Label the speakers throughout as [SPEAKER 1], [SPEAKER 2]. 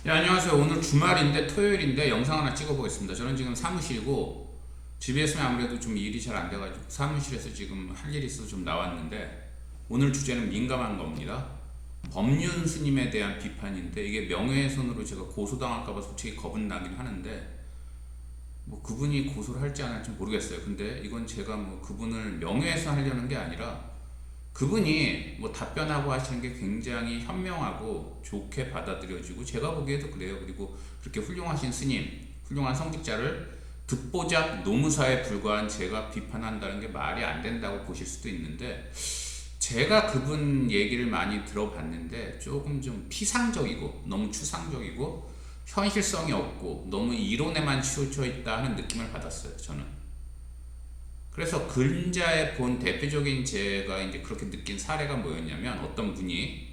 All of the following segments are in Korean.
[SPEAKER 1] 네, 안녕하세요. 오늘 주말인데 토요일인데 영상 하나 찍어보겠습니다. 저는 지금 사무실이고 집에 있으면 아무래도 좀 일이 잘 안 돼가지고 사무실에서 지금 할 일이 있어서 좀 나왔는데 오늘 주제는 민감한 겁니다. 법륜 스님에 대한 비판인데 이게 명예훼손으로 제가 고소당할까봐 솔직히 겁은 나긴 하는데 뭐 그분이 고소를 할지 안 할지 모르겠어요. 근데 이건 제가 뭐 그분을 명예훼손하려는 게 아니라 그분이 뭐 답변하고 하시는 게 굉장히 현명하고 좋게 받아들여지고 제가 보기에도 그래요. 그리고 그렇게 훌륭하신 스님, 훌륭한 성직자를 듣보잡 노무사에 불과한 제가 비판한다는 게 말이 안 된다고 보실 수도 있는데 제가 그분 얘기를 많이 들어봤는데 조금 좀 피상적이고 너무 추상적이고 현실성이 없고 너무 이론에만 치우쳐 있다 하는 느낌을 받았어요. 저는. 그래서 근자에 본 대표적인 제가 이제 그렇게 느낀 사례가 뭐였냐면 어떤 분이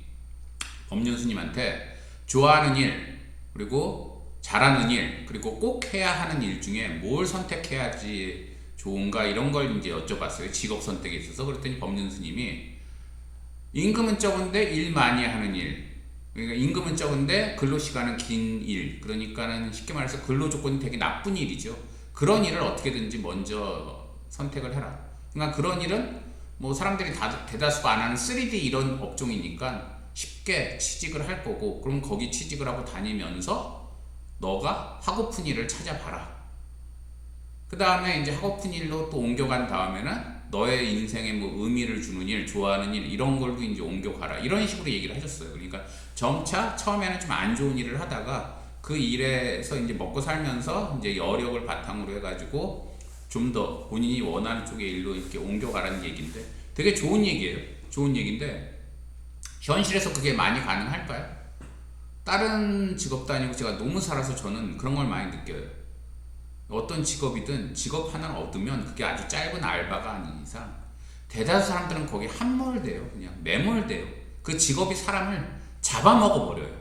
[SPEAKER 1] 법륜 스님한테 좋아하는 일 그리고 잘하는 일 그리고 꼭 해야 하는 일 중에 뭘 선택해야지 좋은가 이런 걸 이제 여쭤봤어요. 직업 선택에 있어서. 그랬더니 법륜 스님이 임금은 적은데 일 많이 하는 일, 그러니까 임금은 적은데 근로 시간은 긴 일, 그러니까는 쉽게 말해서 근로 조건이 되게 나쁜 일이죠. 그런 일을 어떻게든지 먼저 선택을 해라. 그러니까 그런 일은 뭐 사람들이 대다수가 안 하는 3D 이런 업종이니까 쉽게 취직을 할 거고, 그럼 거기 취직을 하고 다니면서 너가 하고픈 일을 찾아봐라. 그 다음에 이제 하고픈 일로 또 옮겨간 다음에는 너의 인생에 뭐 의미를 주는 일, 좋아하는 일 이런 걸로 이제 옮겨가라. 이런 식으로 얘기를 하셨어요. 그러니까 점차 처음에는 좀 안 좋은 일을 하다가 그 일에서 이제 먹고 살면서 이제 여력을 바탕으로 해가지고 좀 더 본인이 원하는 쪽의 일로 이렇게 옮겨가라는 얘기인데 되게 좋은 얘기예요. 좋은 얘기인데 현실에서 그게 많이 가능할까요? 다른 직업도 아니고 제가 너무 살아서 저는 그런 걸 많이 느껴요. 어떤 직업이든 직업 하나를 얻으면 그게 아주 짧은 알바가 아닌 이상 대다수 사람들은 거기에 함몰돼요. 그냥 매몰돼요. 그 직업이 사람을 잡아먹어 버려요.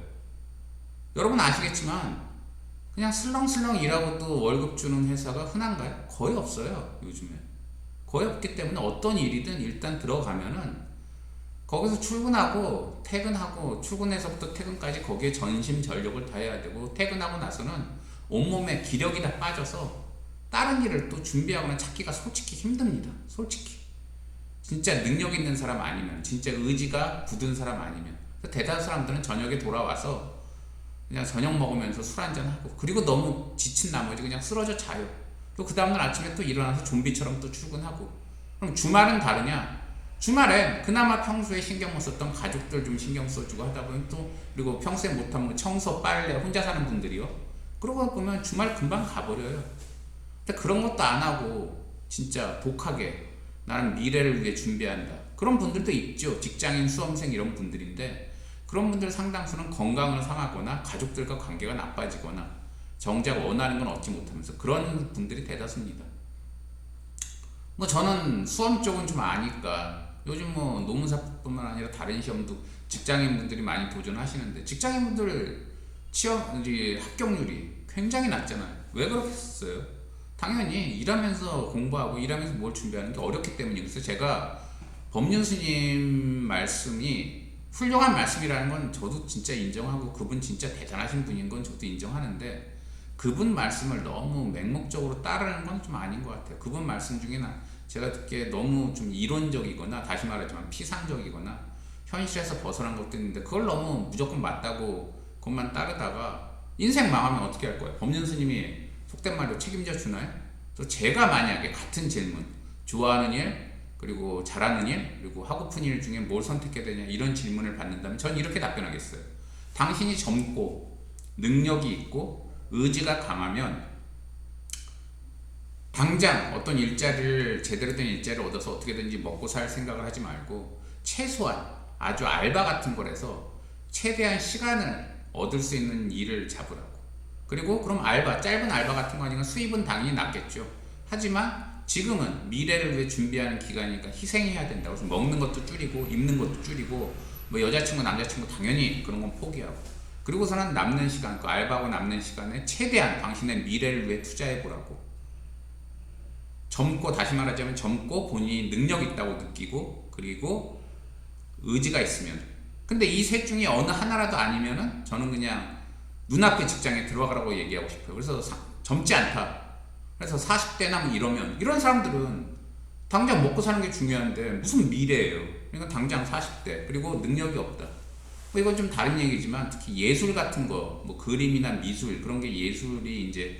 [SPEAKER 1] 여러분 아시겠지만 그냥 슬렁슬렁 일하고 또 월급 주는 회사가 흔한가요? 거의 없어요. 요즘에 거의 없기 때문에 어떤 일이든 일단 들어가면은 거기서 출근하고 퇴근하고 출근해서부터 퇴근까지 거기에 전심전력을 다해야 되고 퇴근하고 나서는 온몸에 기력이 다 빠져서 다른 일을 또 준비하거나 찾기가 솔직히 힘듭니다. 솔직히 진짜 능력 있는 사람 아니면 진짜 의지가 굳은 사람 아니면 대다수 사람들은 저녁에 돌아와서 그냥 저녁 먹으면서 술 한잔하고 그리고 너무 지친 나머지 그냥 쓰러져 자요. 또 그 다음날 아침에 또 일어나서 좀비처럼 또 출근하고. 그럼 주말은 다르냐? 주말에 그나마 평소에 신경 못 썼던 가족들 좀 신경 써주고 하다 보면 또 그리고 평소에 못한 뭐 청소, 빨래 혼자 사는 분들이요. 그러고 보면 주말 금방 가버려요. 근데 그런 것도 안 하고 진짜 독하게 나는 미래를 위해 준비한다. 그런 분들도 있죠. 직장인, 수험생 이런 분들인데 그런 분들 상당수는 건강을 상하거나 가족들과 관계가 나빠지거나 정작 원하는 건 얻지 못하면서 그런 분들이 대다수입니다. 뭐 저는 수험 쪽은 좀 아니까 요즘 뭐 노무사뿐만 아니라 다른 시험도 직장인분들이 많이 도전하시는데 직장인분들 취업 합격률이 굉장히 낮잖아요. 왜 그렇겠어요? 당연히 일하면서 공부하고 일하면서 뭘 준비하는 게 어렵기 때문이에요. 그래서 제가 법륜 스님 말씀이 훌륭한 말씀이라는 건 저도 진짜 인정하고 그분 진짜 대단하신 분인 건 저도 인정하는데 그분 말씀을 너무 맹목적으로 따르는 건 좀 아닌 것 같아요. 그분 말씀 중에는 제가 듣기에 너무 좀 이론적이거나 다시 말하지만 피상적이거나 현실에서 벗어난 것도 있는데 그걸 너무 무조건 맞다고 그것만 따르다가 인생 망하면 어떻게 할 거예요? 법륜 스님이 속된 말로 책임져 주나요? 또 제가 만약에 같은 질문 좋아하는 일 그리고 잘하는 일 그리고 하고픈 일 중에 뭘 선택해야 되냐 이런 질문을 받는다면 전 이렇게 답변하겠어요. 당신이 젊고 능력이 있고 의지가 강하면 당장 어떤 일자리를 제대로 된 일자리를 얻어서 어떻게든지 먹고 살 생각을 하지 말고 최소한 아주 알바 같은 거라서 최대한 시간을 얻을 수 있는 일을 잡으라고. 그리고 그럼 짧은 알바 같은 거 아니면 수입은 당연히 낮겠죠. 하지만 지금은 미래를 위해 준비하는 기간이니까 희생해야 된다고. 그래서 먹는 것도 줄이고 입는 것도 줄이고 뭐 여자친구 남자친구 당연히 그런 건 포기하고 그리고서는 남는 시간 그 알바하고 남는 시간에 최대한 당신의 미래를 위해 투자해 보라고. 젊고 다시 말하자면 젊고 본인이 능력 있다고 느끼고 그리고 의지가 있으면 근데 이 셋 중에 어느 하나라도 아니면은 저는 그냥 눈앞의 직장에 들어가라고 얘기하고 싶어요. 그래서 젊지 않다. 그래서 40대나 뭐 이러면 이런 사람들은 당장 먹고 사는 게 중요한데 무슨 미래예요. 그러니까 당장 40대 그리고 능력이 없다. 뭐 이건 좀 다른 얘기지만 특히 예술 같은 거, 뭐 그림이나 미술 그런 게 예술이 이제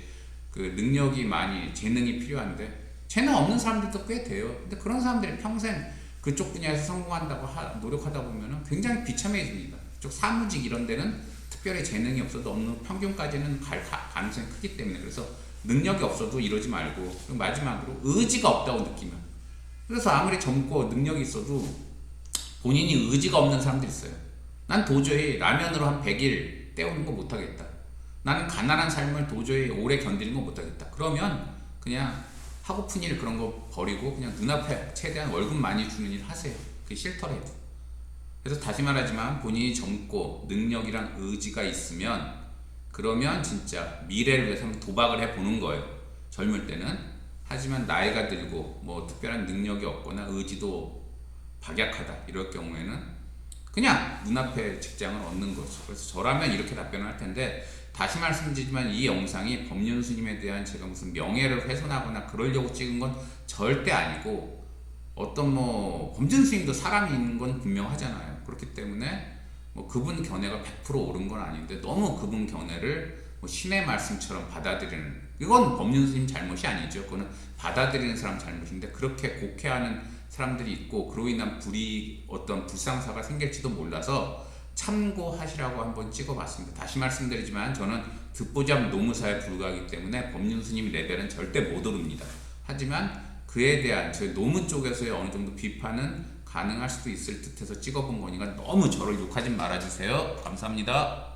[SPEAKER 1] 그 능력이 많이 재능이 필요한데 재능 없는 사람들도 꽤 돼요. 근데 그런 사람들이 평생 그쪽 분야에서 성공한다고 노력하다 보면은 굉장히 비참해집니다. 그쪽 사무직 이런 데는 특별히 재능이 없어도 어느 평균까지는 갈 가능성이 크기 때문에 그래서 능력이 없어도 이러지 말고 마지막으로 의지가 없다고 느끼면 그래서 아무리 젊고 능력이 있어도 본인이 의지가 없는 사람들이 있어요. 난 도저히 라면으로 한 100일 때우는 거 못하겠다. 나는 가난한 삶을 도저히 오래 견디는 거 못하겠다. 그러면 그냥 하고픈 일 그런 거 버리고 그냥 눈앞에 최대한 월급 많이 주는 일 하세요. 그게 싫더라도. 그래서 다시 말하지만 본인이 젊고 능력이랑 의지가 있으면 그러면 진짜 미래를 위해서 한번 도박을 해보는 거예요. 젊을 때는. 하지만 나이가 들고 뭐 특별한 능력이 없거나 의지도 박약하다 이럴 경우에는 그냥 눈앞에 직장을 얻는 거죠. 그래서 저라면 이렇게 답변을 할 텐데 다시 말씀드리지만 이 영상이 법륜스님에 대한 제가 무슨 명예를 훼손하거나 그러려고 찍은 건 절대 아니고 어떤 뭐 법륜스님도 사람이 있는 건 분명하잖아요. 그렇기 때문에 뭐 그분 견해가 100% 옳은 건 아닌데 너무 그분 견해를 뭐 신의 말씀처럼 받아들이는 이건 법륜스님 잘못이 아니죠. 그거는 받아들이는 사람 잘못인데 그렇게 곡해하는 사람들이 있고 그로 인한 어떤 불상사가 생길지도 몰라서 참고하시라고 한번 찍어봤습니다. 다시 말씀드리지만 저는 듣보잡 노무사에 불과하기 때문에 법륜스님 레벨은 절대 못 오릅니다. 하지만 그에 대한 저희 노무 쪽에서의 어느 정도 비판은 가능할 수도 있을 듯해서 찍어본 거니까 너무 저를 욕하지 말아주세요. 감사합니다.